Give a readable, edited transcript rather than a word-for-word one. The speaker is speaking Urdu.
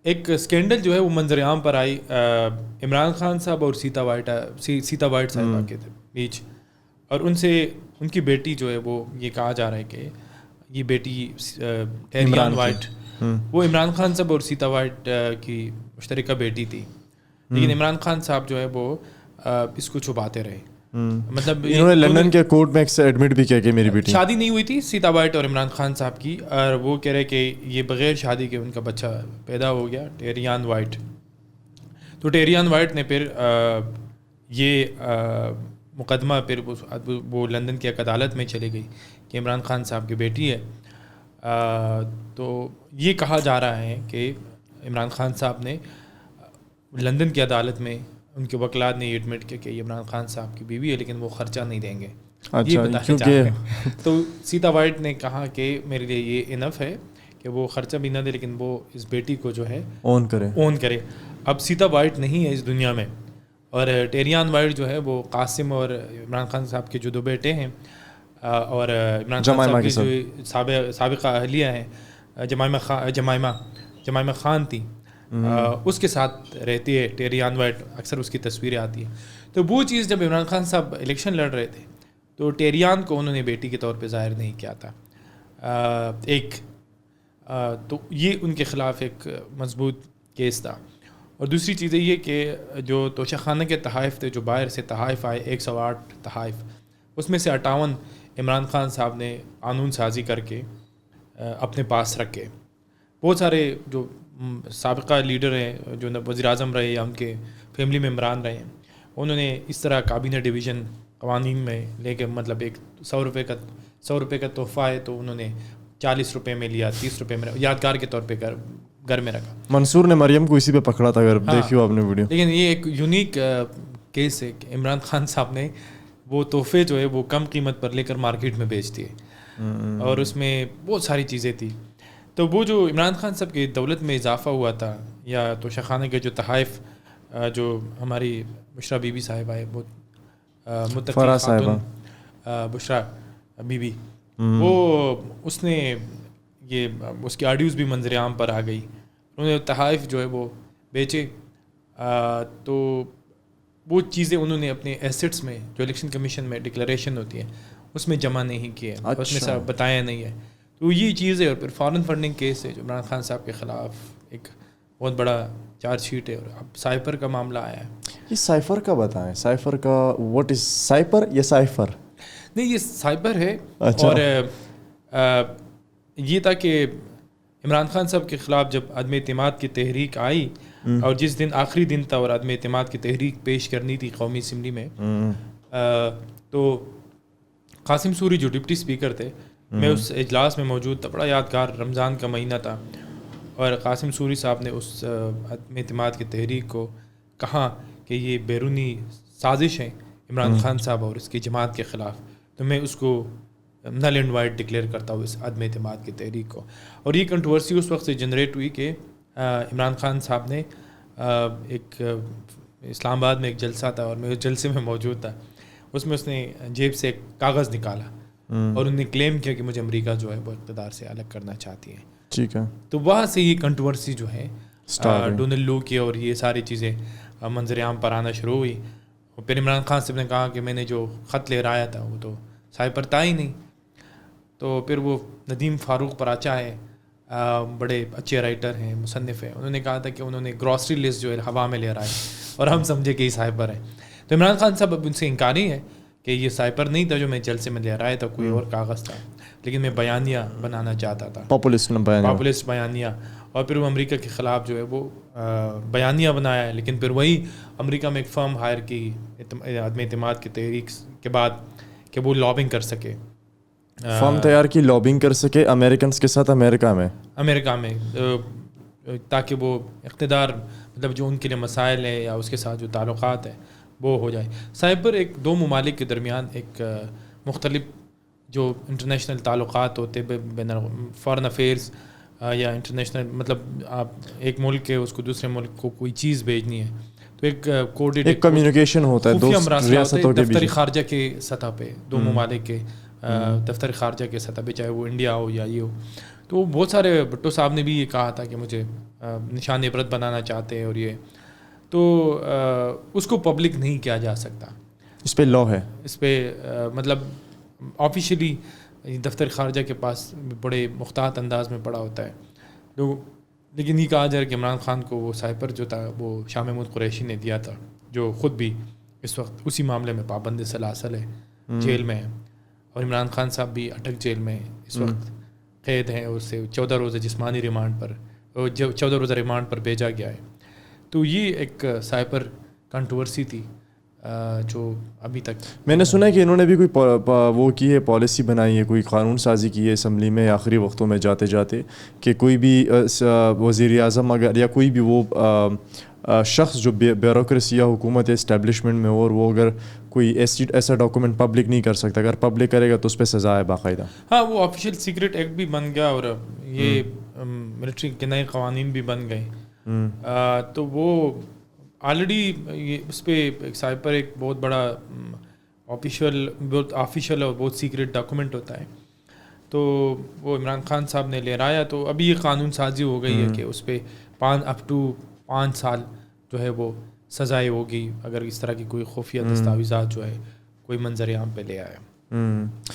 ایک اسکینڈل جو ہے وہ منظر عام پر آئی عمران خان صاحب اور سیتا وائٹ صاحبہ کے بیچ, اور ان کی بیٹی جو ہے وہ یہ کہا جا رہا ہے کہ یہ بیٹی ٹیریان وائٹ وہ عمران خان صاحب اور سیتا وائٹ کی مشترکہ بیٹی تھی, لیکن عمران خان صاحب جو ہے وہ اس کو چھپاتے رہے. مطلب انہوں نے لندن کے کورٹ میں ایڈمٹ بھی کیا کہ میری بیٹی شادی نہیں ہوئی تھی سیتا وائٹ اور عمران خان صاحب کی, اور وہ کہہ رہے کہ یہ بغیر شادی کے ان کا بچہ پیدا ہو گیا ٹیریان وائٹ. تو ٹیریان وائٹ نے پھر یہ مقدمہ پھر وہ لندن کی ایک عدالت میں چلی گئی کہ عمران خان صاحب کی بیٹی ہے. تو یہ کہا جا رہا ہے کہ عمران خان صاحب نے لندن کی عدالت میں ان کے وکلاء نے یہ ایڈمٹ کیا کہ یہ عمران خان صاحب کی بیوی ہے, لیکن وہ خرچہ نہیں دیں گے. یہ بتایا جا رہا ہے. تو سیتا وائٹ نے کہا کہ میرے لیے یہ انف ہے کہ وہ خرچہ بھی نہ دے, لیکن وہ اس بیٹی کو جو ہے اون کرے. اب سیتا وائٹ نہیں ہے اس دنیا میں, اور ٹیریان وائٹ جو ہے وہ قاسم اور عمران خان صاحب کے جو دو بیٹے ہیں, اور عمران خان صاحب کی جو سابقہ اہلیہ ہیں جمائمہ خان تھی, اس کے ساتھ رہتی ہے ٹیریان وائٹ, اکثر اس کی تصویریں آتی ہیں. تو وہ چیز جب عمران خان صاحب الیکشن لڑ رہے تھے تو ٹیریان کو انہوں نے بیٹی کے طور پہ ظاہر نہیں کیا تھا. تو یہ ان کے خلاف ایک مضبوط کیس تھا. اور دوسری چیز یہ کہ جو توشہ خانہ کے تحائف تھے, جو باہر سے تحائف آئے 108 تحائف, اس میں سے 58 عمران خان صاحب نے قانون سازی کر کے اپنے پاس رکھے. بہت سارے جو سابقہ لیڈر ہیں, جو وزیر اعظم رہے یا ان کے فیملی ممبران رہے ہیں, انہوں نے اس طرح کابینہ ڈویژن قوانین میں لے کے, مطلب ایک 100 روپے کا تحفہ ہے تو انہوں نے 40 روپے میں لیا, 30 روپے میں یادگار کے طور پہ گھر میں رکھا. منصور نے مریم کو اسی پہ پکڑا تھا, اگر دیکھیو آپ نے ویڈیو. لیکن یہ ایک یونیک کیس ہے کہ عمران خان صاحب نے وہ تحفے جو ہے وہ کم قیمت پر لے کر مارکیٹ میں بیچ دیے, اور اس میں بہت ساری چیزیں تھیں. تو وہ جو عمران خان صاحب کی دولت میں اضافہ ہوا تھا, یا توشہ خانہ کے جو تحائف جو ہماری بشرا بی بی صاحبہ ہے, بہت متقی خاتون بشرا بی بی, وہ اس نے یہ اس کی آڈیوز بھی منظر عام پر آ گئی. انہوں نے تحائف جو ہے وہ بیچے, تو وہ چیزیں انہوں نے اپنے ایسٹس میں جو الیکشن کمیشن میں ڈکلیریشن ہوتی ہے اس میں جمع نہیں کیے, اس میں سب بتایا نہیں ہے. تو یہ چیز ہے. اور پھر فارن فنڈنگ کیس ہے جو عمران خان صاحب کے خلاف ایک بہت بڑا چارج شیٹ ہے. اور اب سائفر کا معاملہ آیا ہے. یہ سائفر کا بتائیں, سائفر کا واٹ از سائفر یا سائفر؟ نہیں, یہ سائبر ہے. اور یہ تھا کہ عمران خان صاحب کے خلاف جب عدم اعتماد کی تحریک آئی, اور جس دن آخری دن تھا اور عدم اعتماد کی تحریک پیش کرنی تھی قومی اسمبلی میں, تو قاسم سوری جو ڈپٹی اسپیکر تھے, میں اس اجلاس میں موجود تھا. بڑا یادگار رمضان کا مہینہ تھا, اور قاسم سوری صاحب نے اس عدم اعتماد کی تحریک کو کہا کہ یہ بیرونی سازش ہے عمران خان صاحب اور اس کی جماعت کے خلاف, تو میں اس کو نل اینڈ وائڈ ڈکلیئر کرتا ہوں اس عدم اعتماد کی تحریک کو. اور یہ کنٹروورسی اس وقت سے جنریٹ ہوئی کہ عمران خان صاحب نے ایک اسلام آباد میں ایک جلسہ تھا, اور میں اس جلسے میں موجود تھا. اس میں اس نے جیب سے ایک کاغذ نکالا, اور انہوں نے کلیم کیا کہ مجھے امریکہ جو ہے وہ اقتدار سے الگ کرنا چاہتی ہے. ٹھیک ہے. تو وہاں سے یہ کنٹروورسی جو ہے ڈونلڈ لو کی اور یہ ساری چیزیں منظر عام پر آنا شروع ہوئی. اور پھر عمران خان صاحب نے کہا کہ میں نے جو خط لے آیا تھا وہ تو سائفر تھا ہی نہیں. تو پھر وہ ندیم فاروق پراچا ہے, بڑے اچھے رائٹر ہیں, مصنف ہیں, انہوں نے کہا تھا کہ انہوں نے گراسری لسٹ جو ہے ہوا میں لے رہا ہے اور ہم سمجھے کہ یہ سائبر ہے. تو عمران خان صاحب اب ان سے انکاری ہے کہ یہ سائبر نہیں تھا جو میں جلسے میں لے رہا تھا, کوئی اور کاغذ تھا, لیکن میں بیانیہ بنانا چاہتا تھا, پاپولسٹ بیانیہ. اور پھر وہ امریکہ کے خلاف جو ہے وہ بیانیہ بنایا ہے, لیکن پھر وہی امریکہ میں ایک فرم ہائر کی عدم اعتماد کی تحریک کے بعد کہ وہ لابنگ کر سکے, فرم تیار کی لابنگ کر سکے امریکنس کے ساتھ امریکہ میں تاکہ وہ اقتدار مطلب جو ان کے لیے مسائل ہیں یا اس کے ساتھ جو تعلقات ہیں وہ ہو جائے. سائبر ایک دو ممالک کے درمیان ایک مختلف جو انٹرنیشنل تعلقات ہوتے بین فارن افیئرس یا انٹرنیشنل, مطلب آپ ایک ملک کے اس کو دوسرے ملک کو کوئی چیز بھیجنی ہے تو ایک کوڈیڈ کمیونیکیشن ہوتا ہے ریاستوں کے دفتری خارجہ کے سطح پہ, دو ممالک کے دفتر خارجہ کے سطح پہ, چاہے وہ انڈیا ہو یا یہ ہو. تو بہت سارے بھٹو صاحب نے بھی یہ کہا تھا کہ مجھے نشان عبرت بنانا چاہتے ہیں اور یہ تو اس کو پبلک نہیں کیا جا سکتا. اس پہ لا ہے, اس پہ مطلب آفیشلی دفتر خارجہ کے پاس بڑے مختلف انداز میں پڑا ہوتا ہے تو, لیکن یہ کہا جا رہا ہے کہ عمران خان کو وہ سائپر جو تھا وہ شاہ محمود قریشی نے دیا تھا, جو خود بھی اس وقت اسی معاملے میں پابند سلاسل ہے, جیل میں ہے, اور عمران خان صاحب بھی اٹک جیل میں اس وقت قید ہیں, اسے 14 روزہ جسمانی ریمانڈ پر 14 روزہ ریمانڈ پر بھیجا گیا ہے. تو یہ ایک سائپر کنٹروورسی تھی جو ابھی تک میں نے سنا ہے کہ انہوں نے بھی کوئی وہ کی ہے, پالیسی بنائی ہے, کوئی قانون سازی کی ہے اسمبلی میں آخری وقتوں میں جاتے جاتے کہ کوئی بھی وزیر اعظم اگر یا کوئی بھی وہ شخص جو بیوروکریسی یا حکومت اسٹیبلشمنٹ میں ہو, اور وہ اگر کوئی ایسا ڈاکومنٹ پبلک نہیں کر سکتا, اگر پبلک کرے گا تو اس پہ سزا ہے باقاعدہ. ہاں, وہ آفیشیل سیکرٹ ایکٹ بھی بن گیا اور یہ ملٹری کے نئے قوانین بھی بن گئے. تو وہ آلریڈی اس پہ ایک سائپر ایک بہت بڑا بہت آفیشیل اور بہت سیکرٹ ڈاکومنٹ ہوتا ہے. تو وہ عمران خان صاحب نے لہرایا, تو ابھی یہ قانون سازی ہو گئی ہے کہ اس پہ اپ ٹو 5 سال جو ہے وہ سزائے ہوگی اگر اس طرح کی کوئی خفیہ دستاویزات جو ہے کوئی منظر عام پہ لے آیا.